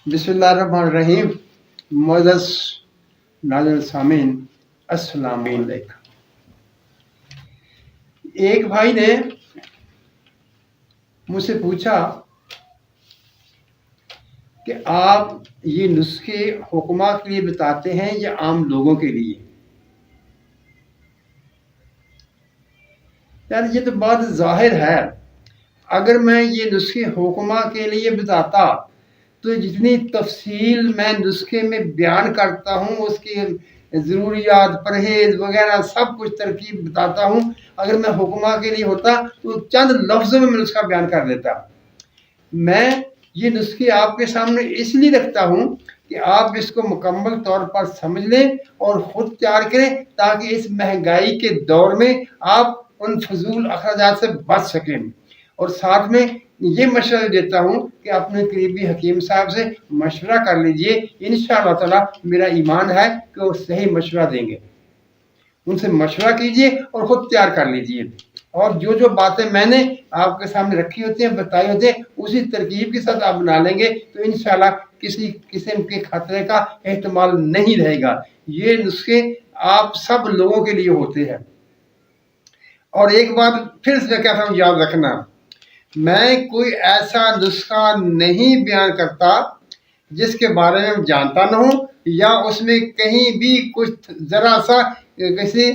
बिस्मिल्लाहिर्रहमानिर्रहीम। मुअज़्ज़ज़ नाज़िरीन सामीन, अस्सलामु अलैकुम। एक भाई ने मुझसे पूछा कि आप ये नुस्खे हुक्मा के लिए बताते हैं या आम लोगों के लिए। यार ये तो बात ज़ाहिर है, अगर मैं ये नुस्खे हुक्मा के लिए बताता तो जितनी तफसील मैं नुस्खे में बयान करता हूँ, उसकी ज़रूरियात, परहेज़ वगैरह सब कुछ तरकीब बताता हूँ, अगर मैं हुक्मा के लिए होता तो चंद लफ्ज़ों में मैं नुस्खा बयान कर देता। मैं ये नुस्खे आपके सामने इसलिए रखता हूँ कि आप इसको मुकम्मल तौर पर समझ लें और ख़ुद तैयार करें, ताकि इस महंगाई के दौर में आप उन फजूल अखराजात से बच सकें। और साथ में ये मशवरा देता हूँ कि अपने करीबी हकीम साहब से मशवरा कर लीजिए, इंशाअल्लाह ताला मेरा ईमान है कि वो सही मशवरा देंगे। उनसे मशवरा कीजिए और ख़ुद तैयार कर लीजिए, और जो जो बातें मैंने आपके सामने रखी होती हैं, बताई होती हैं, उसी तरकीब के साथ आप बना लेंगे तो इंशाअल्लाह किसी किस्म के खतरे का एहतमाल नहीं रहेगा। ये नुस्खे आप सब लोगों के लिए होते हैं। और एक बात फिर से कहता हूँ, याद रखना, मैं कोई ऐसा नुस्खा नहीं बयान करता जिसके बारे में जानता न हो, या उसमें कहीं भी कुछ ज़रा सा किसी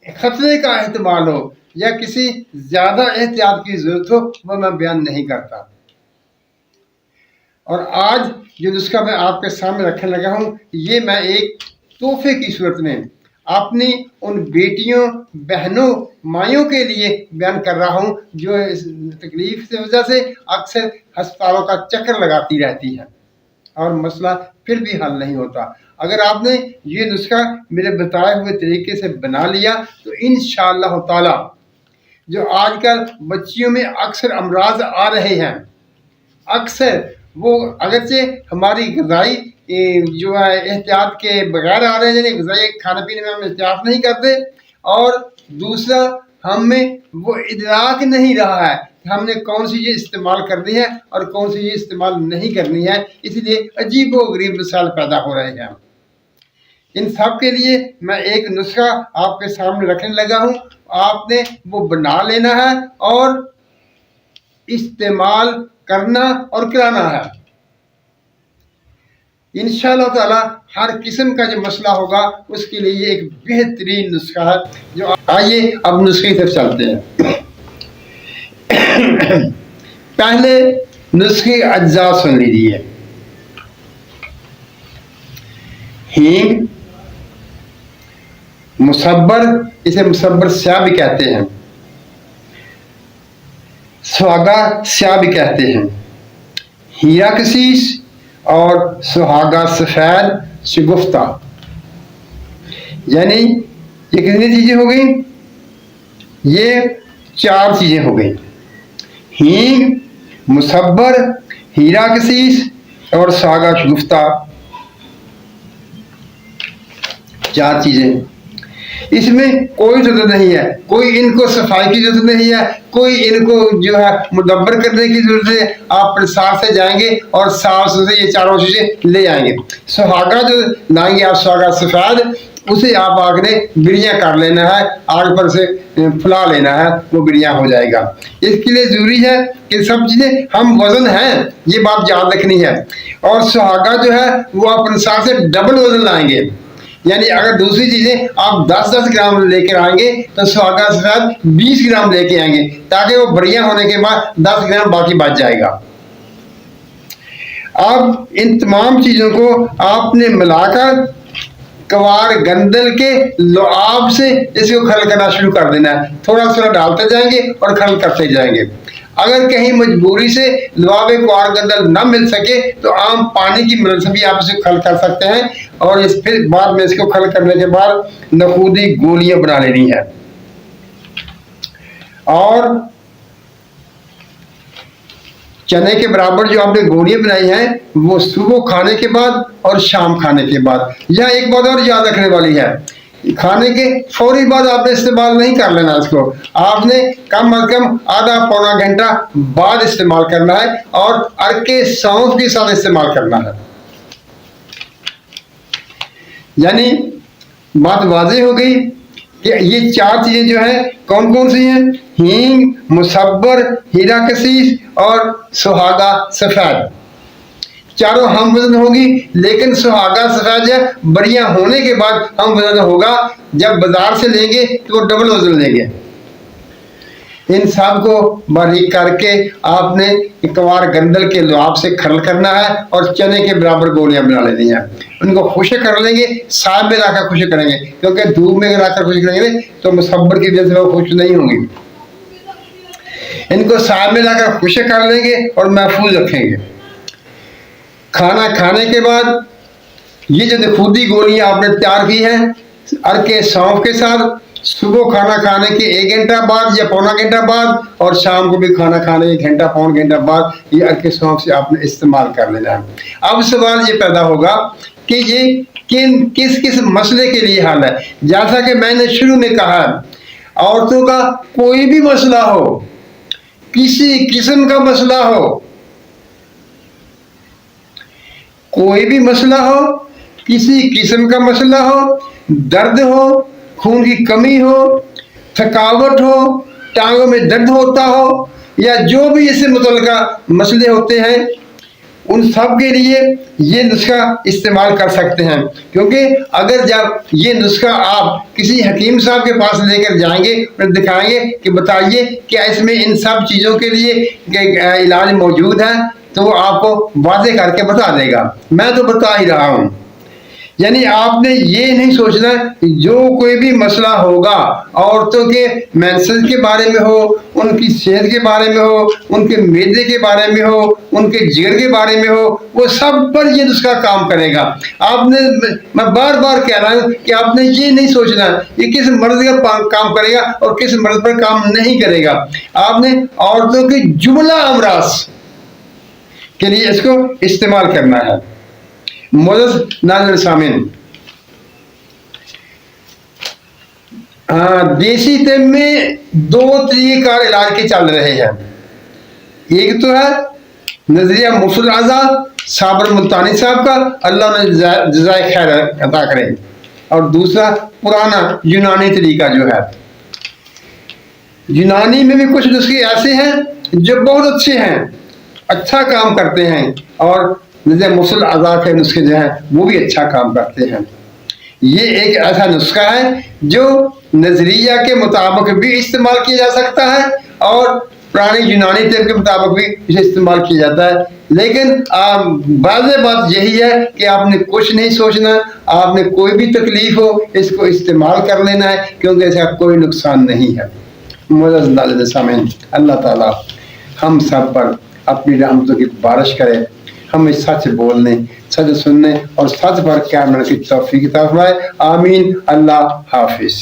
खतरे का एहतमाल हो या किसी ज़्यादा एहतियात की ज़रूरत हो, वह मैं बयान नहीं करता। और आज जो नुस्खा मैं आपके सामने रखने लगा हूँ, ये मैं एक तोहफे की सूरत में अपनी उन बेटियों, बहनों, माइयों के लिए बयान कर रहा हूँ जो इस तकलीफ की वजह से अक्सर अस्पतालों का चक्कर लगाती रहती है और मसला फिर भी हल नहीं होता। अगर आपने ये नुस्खा मेरे बताए हुए तरीके से बना लिया तो इंशाअल्लाह ताला जो आजकल बच्चियों में अक्सर अमराज आ रहे हैं, अक्सर वो अगरचे हमारी ग़िज़ाई जो है एहतियात के बगैर आ रहे हैं, यानी ग़िज़ाई खाने पीने में हम एहतियात नहीं करते, और दूसरा हम में वो इदराक नहीं रहा है कि हमने कौन सी चीज़ इस्तेमाल करनी है और कौन सी चीज़ इस्तेमाल नहीं करनी है, इसलिए अजीबो-गरीब मसाइल पैदा हो रहे हैं। इन सब के लिए मैं एक नुस्खा आपके सामने रखने लगा हूँ, आपने वो बना लेना है और इस्तेमाल करना और कराना है। इंशाअल्लाह ताला हर किस्म का जो मसला होगा उसके लिए ये एक बेहतरीन नुस्खा है। जो आइए अब नुस्खे से चलते हैं। पहले नुस्खे अज्जा सुन लीजिए। हींग, मुसब्बर, इसे मुसब्बर स्याह भी कहते हैं, सुहागा स्याह भी कहते हैं, हीरा कसीस और सुहागा सफेद शगुफ्ता। यानी ये कितनी चीजें हो गई? ये 4 चीजें हो गई। हींग, मुसब्बर, हीरा कसीस और सुहागा शगुफ्ता, 4 चीजें। इसमें कोई जरूरत नहीं है, कोई इनको सफाई की जरूरत नहीं है, कोई इनको जो है मुदब्बर करने की जरूरत है। आप प्रसाद से जाएंगे और साफ सुथरे ये 4 चीजें ले आएंगे। सुहागा जो लाएंगे आप, सुहागा सफेद, उसे आप आग ने बिरिया कर लेना है, आग पर से फुला लेना है, वो बिरिया हो जाएगा। इसके लिए जरूरी है कि सब चीजें हम वजन हैं, ये बात याद रखनी है। और सुहागा जो है वो आप प्रसाद से डबल वजन लाएंगे, यानी अगर दूसरी चीजें आप 10-10 ग्राम लेकर आएंगे तो सुहागा सफेद 20 ग्राम लेके आएंगे, ताकि वो बढ़िया होने के बाद 10 ग्राम बाकी बच जाएगा। अब इन तमाम चीजों को आपने मिलाकर कवार गंदल के लुआब से इसको खल करना शुरू कर देना है। थोड़ा थोड़ा डालते जाएंगे और खल करते जाएंगे। अगर कहीं मजबूरी से लुआब क्वार गंदल न मिल सके तो आम पानी की मदद से भी आप इसे खल कर सकते हैं, और इस फिर बाद में इसको खल करने के बाद नकूदी गोलियां बना लेनी है। और चने के बराबर जो आपने गोलियां बनाई हैं वो सुबह खाने के बाद और शाम खाने के बाद। यह एक बात और याद रखने वाली है खाने के फौरी बाद आपने इस्तेमाल नहीं कर लेना इसको, आपने कम अज कम आधा पौना घंटा बाद इस्तेमाल करना है और अर्के सौंफ के साथ इस्तेमाल करना है। यानी बात वाज़ेह हो गई कि ये चार चीजें जो है कौन कौन सी हैं? हींग, मुसब्बर, हीरा कसीस और सुहागा सफेद। चारों हम वजन होगी, लेकिन सुहागा सफेद है बढ़िया होने के बाद हम वजन होगा। जब बाजार से लेंगे तो वो डबल वजन लेंगे। इन सब को बारीक करके आपने एक बार गंदल के लुआब से खरल करना है और चने के बराबर गोलियां बना लेनी है। उनको खुश कर लेंगे, साथ में लाकर खुश करेंगे, क्योंकि धूप में लाकर खुश करेंगे तो मुसब्बर की वजह से वो खुश नहीं होंगी। इनको साथ में लाकर खुश कर लेंगे और महफूज रखेंगे। खाना खाने के बाद ये जो खुदी गोलियां आपने तैयार की हैं अर्के सौंफ के साथ, सुबह खाना खाने के 1 घंटा बाद या पौना घंटा बाद और शाम को भी खाना खाने के 1 घंटा पौन घंटा बाद ये अर्के सौंफ से आपने इस्तेमाल कर लेना है। अब सवाल ये पैदा होगा कि ये किस किस मसले के लिए हाल है। जैसा कि मैंने शुरू में कहा, औरतों का कोई भी मसला हो, किसी किस्म का मसला हो, कोई भी मसला हो, किसी किस्म का मसला हो, दर्द हो, खून की कमी हो, थकावट हो, टांगों में दर्द होता हो, या जो भी इससे मुतल्लिका मसले होते हैं, उन सब के लिए ये नुस्खा इस्तेमाल कर सकते हैं। क्योंकि अगर जब ये नुस्खा आप किसी हकीम साहब के पास लेकर जाएंगे और दिखाएंगे कि बताइए क्या इसमें इन सब चीज़ों के लिए इलाज मौजूद है, तो वो आपको वाज़े करके बता देगा। मैं तो बता ही रहा हूँ। यानी आपने ये नहीं सोचना कि जो कोई भी मसला होगा, औरतों के मेंसेस के बारे में हो, उनकी सेहत के बारे में हो, उनके मैदे के बारे में हो, उनके जिगर के बारे में हो, वो सब पर ये नुस्खा काम करेगा। आपने, मैं बार बार कह रहा हूँ कि आपने ये नहीं सोचना ये किस मर्द का काम करेगा और किस मर्द पर काम नहीं करेगा। आपने औरतों के जुमला अमराज के लिए इसको इस्तेमाल करना है। मोअज़्ज़ज़ नाज़रीन सामीन, देसी तिब में 2 तरीक़ेकार इलाज के चल रहे हैं। एक तो है नजरिया मुफस्सिल आज़ाद साबर मुल्तानी साहब का, अल्लाह ने जज़ाए खैर अता करे, और दूसरा पुराना यूनानी तरीका जो है। यूनानी में भी कुछ नुस्खे ऐसे हैं जो बहुत अच्छे हैं, अच्छा काम करते हैं, और नजरिया मुफस्सिल आज़ाद के नुस्खे जो हैं वो भी अच्छा काम करते हैं। ये एक ऐसा नुस्खा है जो नजरिया के मुताबिक भी इस्तेमाल किया जा सकता है और पुराने यूनानी तिब के मुताबिक भी इसे इस्तेमाल किया जाता है। लेकिन वाज़ेह बात यही है कि आपने कुछ नहीं सोचना, आपने कोई भी तकलीफ हो इसको इस्तेमाल कर लेना है, क्योंकि इसका कोई नुकसान नहीं है। मुअज़्ज़ज़ नाज़रीन सामीन, अल्लाह ताला हम सब पर अपनी रहमतों की बारिश करे, हमें सच बोलने, सच सुनने और सच पर क्या करने की तौफीक अता फरमाए। आमीन। अल्लाह हाफिज।